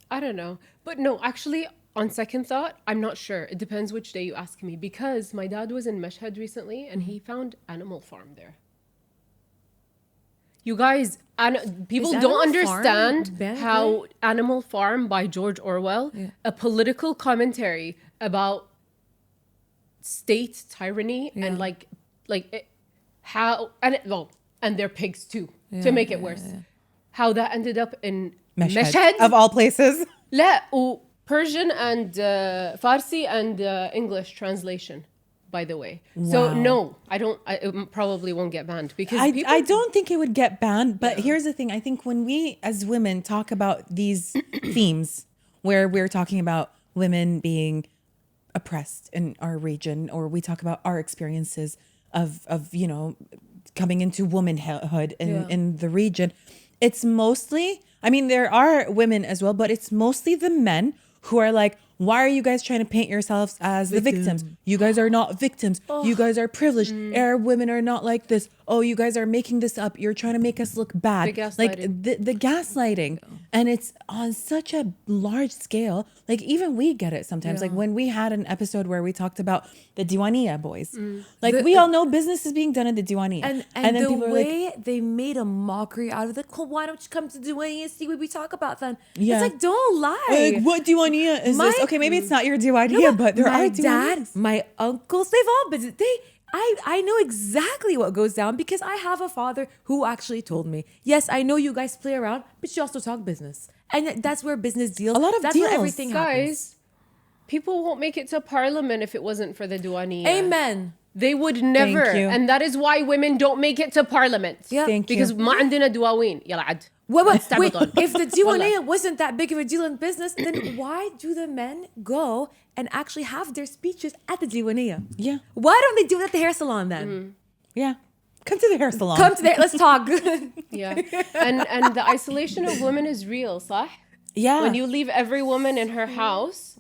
I don't know. But no, actually, on second thought, I'm not sure. It depends which day you ask me. Because my dad was in Mashhad recently and he found Animal Farm there. You guys, people don't understand how Animal Farm by George Orwell, a political commentary about state tyranny and and their pigs too, to make it worse. How that ended up in Mashhad of all places. لا Persian and Farsi and English translation, by the way. So no, it probably won't get banned because I don't think it would get banned, but here's the thing. I think when we as women talk about these themes where we're talking about women being oppressed in our region, or we talk about our experiences of coming into womanhood in the region, it's mostly, I mean, there are women as well, but it's mostly the men who are like, why are you guys trying to paint yourselves as the victims? You guys are not victims. You guys are privileged. Arab women are not like this. Oh, you guys are making this up. You're trying to make us look bad. The gaslighting. Like the gaslighting. And it's on such a large scale. Like even we get it sometimes. Like when we had an episode where we talked about the Diwania boys. Like we all know business is being done at the Diwania. And then the way they made a mockery out of it. Well, why don't you come to Diwania and see what we talk about then? Yeah. It's like, don't lie. Like, what Diwania is this? Okay, maybe it's not your Diwania, but there are Diwanis. My dad, my uncles, they've all been, I know exactly what goes down because I have a father who actually told me, yes, I know you guys play around, but you also talk business. And that's where business deals. A lot of that's deals. Where everything happens. guys, people won't make it to parliament if it wasn't for the Diwania. Amen. They would never. Thank you. And that is why women don't make it to parliament. Yeah. Thank you. Because ما عندنا دواوين. يلا عد. Wait, استعبطون. if the Diwania wasn't that big of a deal in business, then why do the men go and actually have their speeches at the Diwania? Yeah. Why don't they do it at the hair salon then? Yeah. Come to the hair salon. Come to there, let's talk. Yeah. And the isolation of women is real, صح? Yeah. When you leave every woman in her house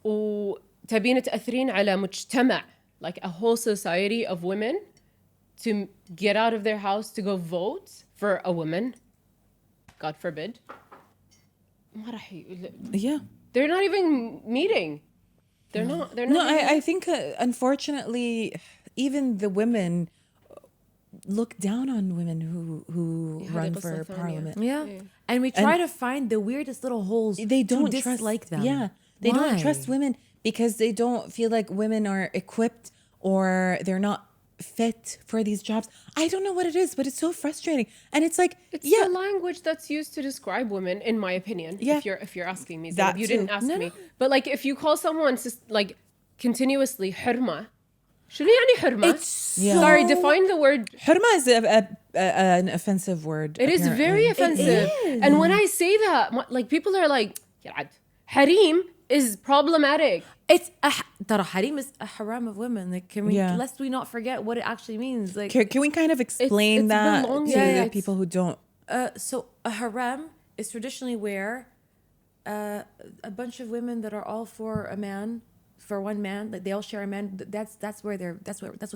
وتبين تأثرين على مجتمع, like a whole society of women, to get out of their house to go vote for a woman, God forbid. Yeah. They're not even meeting. They're not. No, I think unfortunately, even the women look down on women who run for parliament. Yeah. And we try to find the weirdest little holes They don't to trust dislike them. Yeah. They don't Why? trust women because they don't feel like women are equipped or they're not fit for these jobs. I don't know what it is, but it's so frustrating. And it's like, It's the language that's used to describe women, in my opinion. Yeah. If you're asking me, That you too. didn't ask me. But like, if you call someone like continuously حرمة, شنو يعني حرمة? It's so Sorry, define the word. حرمة is an offensive word. It is very offensive. is. And when I say that, like people are like, "يا حريم is problematic." It's ترى حريم is a haram of women. Like, can we lest we not forget what it actually means? Like, Can we kind of explain it's that belonging. to Yeah, the people who don't? so a haram is traditionally where a bunch of women that are all for a man, for one man, like they all share a man. That's what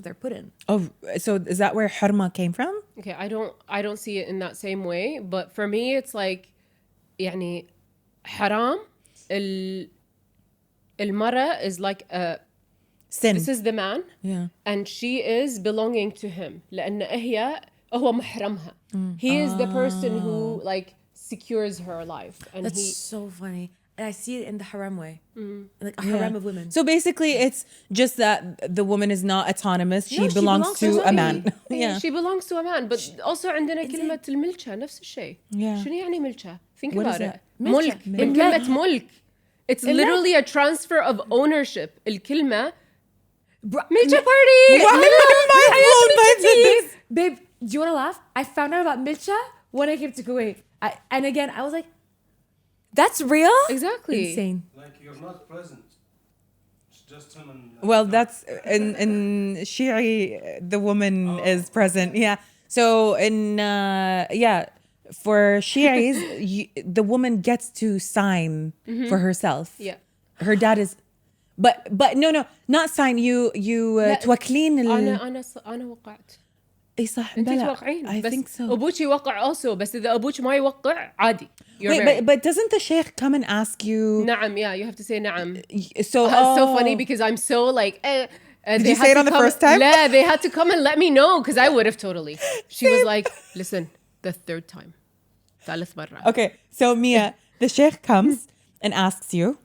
they're put in. Oh, so is that where حرمة came from? Okay, I don't see it in that same way, but for me it's like يعني حرام المرأة is like a Sin. this is the man Yeah. and she is belonging to him لأن هو محرمها. He is the person who like secures her life and That's so funny. And I see it in the haram way, like a haram of women. So basically, it's just that the woman is not autonomous. She belongs to a man. Yeah. She belongs to a man, but also عندنا كلمة الملكة نفس الشيء. Yeah. شنو يعني ملكة? Think What is about it. that? ملك. من كلمة ملك. It's literally a transfer of ownership. الكلمة ملكة party. Babe, do you want to laugh? I found out about milcha when I came to Kuwait. And again, I was like, that's real? Exactly. Insane. Like you're not present. It's just him and. Well, that's in Shi'i, the woman is present. Yeah. So in for Shi'is, the woman gets to sign for herself. Yeah. Her dad is, but no, not sign. You توكلين أنا وقعت. اي صح أنت بلا. توقعين. I بس think so. أبوك يوقع also. بس إذا أبوك ما يوقع عادي. You're Wait, married. but doesn't the sheikh come and ask you? نعم, yeah, you have to say نعم. So It's so funny because I'm so like. Did you say it on the first time? لا, they had to come and let me know because I would have totally. She was like, listen, the third time. ثالث مرة. Okay, so Mia, the sheikh comes and asks you,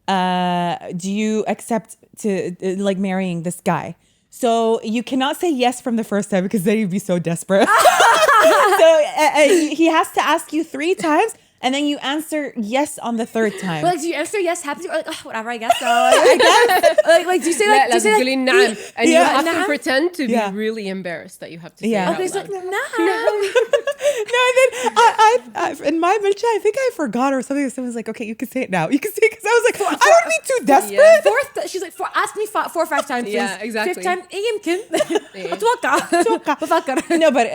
do you accept to like marrying this guy? So you cannot say yes from the first time because then you'd be so desperate. So he has to ask you 3 times. And then you answer yes on the 3rd time. But like, do you answer yes, happy, or like, oh, whatever, I guess so. I guess. Like, do you say like, لا, لازم تقولين نعم. And you have to نعم. pretend to be really embarrassed that you have to say it out Okay, so loud. No, and then I in my milcha, I think I forgot or something. Someone's like, okay, you can say it now. You can say it because I was like, I don't be too desperate. Fourth, she's like, ask me 4 or 5 times, please. Yeah, exactly. 5th time, يمكن. أتوقع. بفكر. No, but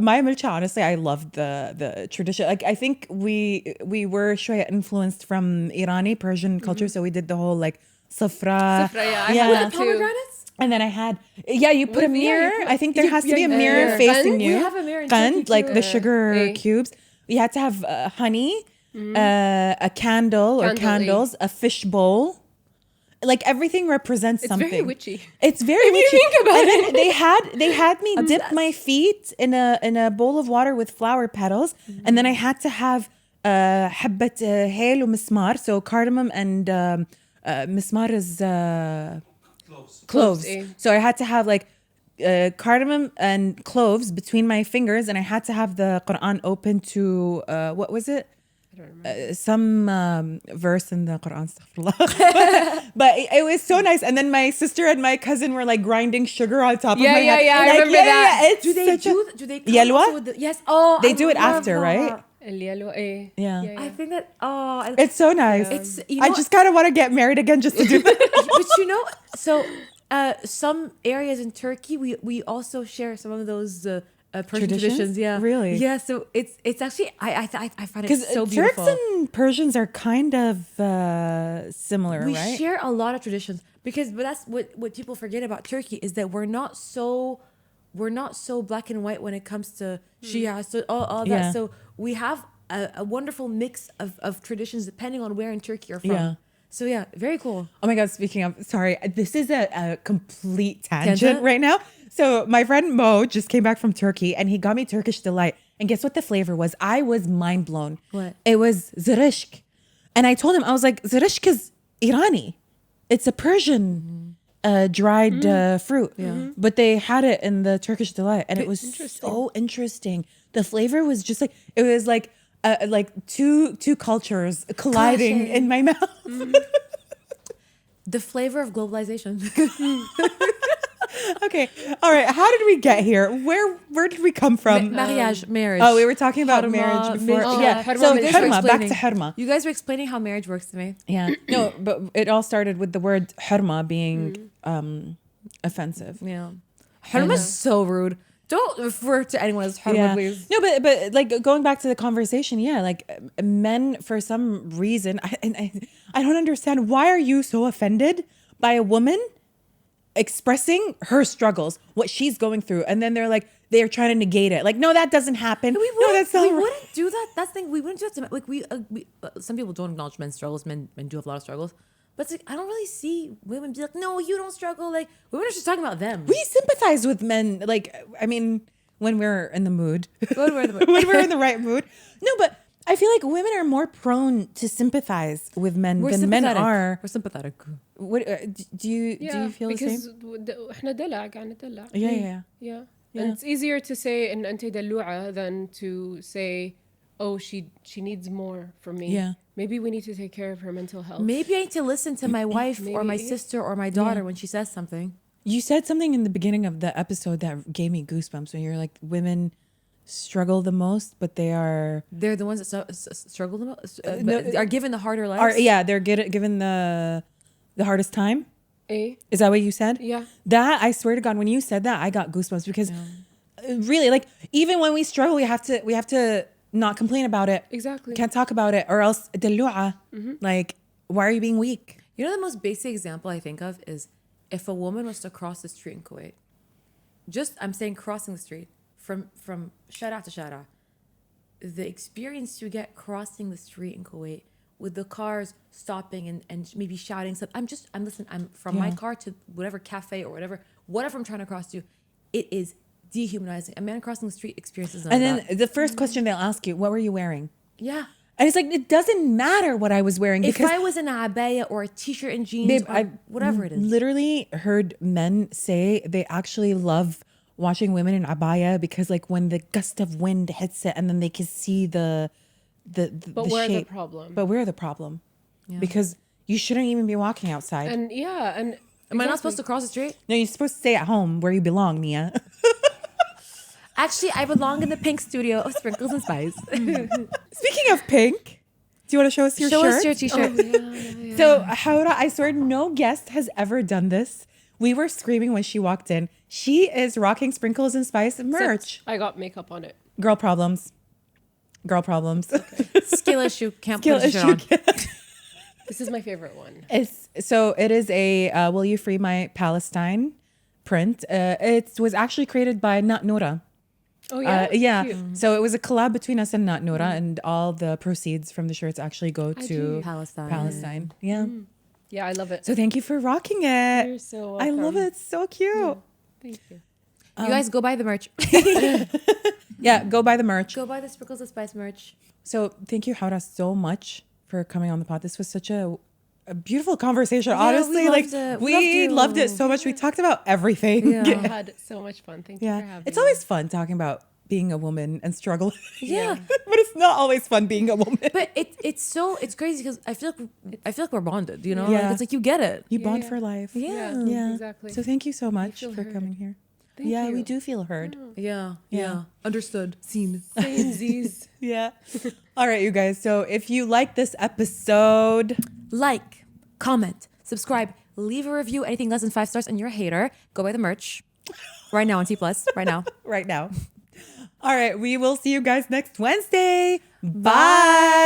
my milcha, honestly, I loved the tradition. Like, I think we were شوية influenced from Irani Persian culture, so we did the whole like safra. Yeah, I had that too. Pomegranates? And then I had, you put a mirror. I think there has to be a mirror facing you. We have a mirror in Qand, Turkey like too. the sugar cubes. You had to have honey, a candle or candles, a fish bowl. Like everything represents something. It's very witchy. It's very If you witchy. think about And then it. they had me dip my feet in a bowl of water with flower petals, and then I had to have حبة هيل ومسمار, so cardamom and مسمار is cloves. So I had to have like cardamom and cloves between my fingers, and I had to have the Quran open to what was it? I don't remember. Some verse in the Quran, astaghfirullah. But it was so nice. And then my sister and my cousin were like grinding sugar on top of my head. I Like, remember that. It's Do they come Yelwa? also with the, yes. Oh, They I do it love after, that. right? اليلو ايه. Yeah. I think that It's so nice. It's, you know I just kind of want to get married again just to do that. but you know, so some areas in Turkey, we also share some of those Persian traditions. Yeah, Really? Yeah. So it's actually I find it Because so Turks beautiful. and Persians are kind of similar, We right? share a lot of traditions but that's what people forget about Turkey is that we're not so black and white when it comes to Shia, so all that. Yeah. So we have a wonderful mix of traditions depending on where in Turkey you're from. Yeah. So yeah, very cool. Oh my God, speaking of, sorry, this is a complete tangent Tangent? right now. So my friend Mo just came back from Turkey and he got me Turkish delight. And guess what the flavor was? I was mind blown. What? It was zirishk. And I told him, I was like, zirishk is Irani. It's a Persian dried fruit. But they had it in the Turkish delight, and it was so interesting. The flavor was just like, it was like two cultures colliding in my mouth. The flavor of globalization. Okay, all right. How did we get here? Where did we come from? Marriage. Oh, we were talking about marriage before. Hurma. So You guys were hurma, back to explaining- hurma. You guys were explaining how marriage works to me. Yeah. No, but it all started with the word hurma being offensive. Yeah. Hurma is so rude. Don't refer to anyone as hurma, please. No, but like going back to the conversation, like men for some reason, I don't understand. Why are you so offended by a woman expressing her struggles, what she's going through, and then they're trying to negate it? Like, no, that doesn't happen. We wouldn't, that's not right. wouldn't do that. That's the thing. We wouldn't do that to like we some people don't acknowledge men's struggles. Men do have a lot of struggles. But it's like, I don't really see women be like, no, you don't struggle. Like, women are just talking about them. We sympathize with men. Like, I mean, when we're in the mood, When we're in the mood. when we're in the right mood. No, but I feel like women are more prone to sympathize with men than men are. We're sympathetic. What do you feel the because same? احنا دلع قاعد ندلع. Yeah. Yeah. And it's easier to say إن أنت دلوعة than to say, oh, she needs more from me. Yeah. Maybe we need to take care of her mental health. Maybe I need to listen to my wife or my Maybe. sister or my daughter when she says something. You said something in the beginning of the episode that gave me goosebumps when you're like, women struggle the most, but they're the ones that struggle the most, no, are given the harder lives. they're given the hardest time. Eh? Is that what you said? Yeah. That, I swear to God, when you said that, I got goosebumps because really, like, even when we struggle, we have to not complain about it. Exactly. Can't talk about it, or else دلوعة. Like, why are you being weak? You know, the most basic example I think of is if a woman was to cross the street in Kuwait. I'm saying crossing the street from shara to shara. The experience you get crossing the street in Kuwait with the cars stopping and maybe shouting something. I'm from my car to whatever cafe or whatever I'm trying to cross to. It is dehumanizing. A man crossing the street experiences none And of then that. the first question they'll ask you, what were you wearing? Yeah. And it's like, it doesn't matter what I was wearing. If Because I was in a abaya or a t-shirt and jeans, babe, or I whatever it is. literally heard men say they actually love watching women in abaya because, like, when the gust of wind hits it and then they can see the But we're the shape. problem. But we're the problem. Because you shouldn't even be walking outside. And yeah, and Am I not supposed to cross the street? No, you're supposed to stay at home where you belong, Nia. Actually, I belong in the pink studio of Sprinkles and Spice. Speaking of pink, do you want to show us your Show shirt? us your t-shirt. So, Hawraa, I swear no guest has ever done this. We were screaming when she walked in. She is rocking Sprinkles and Spice merch. I got makeup on it. Girl problems. Skill issue. Can't Skill put a shirt issue. on. This is my favorite one. It is a Will You Free My Palestine print. It was actually created by Nat Noura. Oh yeah. Cute. So it was a collab between us and Nat Noura, and all the proceeds from the shirts actually go to Palestine. Yeah. Yeah, I love it. So thank you for rocking it. You're so I love welcome. it. It's so cute. Thank you. You guys go buy the merch. Yeah, go buy the merch. Go buy the Sprinkles and Spice merch. So thank you, Hawraa, so much for coming on the pod. This was such a beautiful conversation. Honestly, we loved it so much. We talked about everything. I had so much fun. Thank you for having It's me. always fun talking about being a woman and struggling. Yeah. But it's not always fun being a woman. But it's crazy because I feel like we're bonded, you know? Yeah. Like, it's like you get it. You bond yeah. for life. Yeah. Exactly. So thank you so much feel for heard. coming here. Thank yeah, you. we do feel heard. Yeah. Understood. Seen. Samesies. Yeah. All right, you guys. So if you like this episode, Like, comment, subscribe, leave a review. Anything less than 5 stars and you're a hater, go buy the merch. Right now on T+. Right now. right now. All right, we will see you guys next Wednesday. Bye.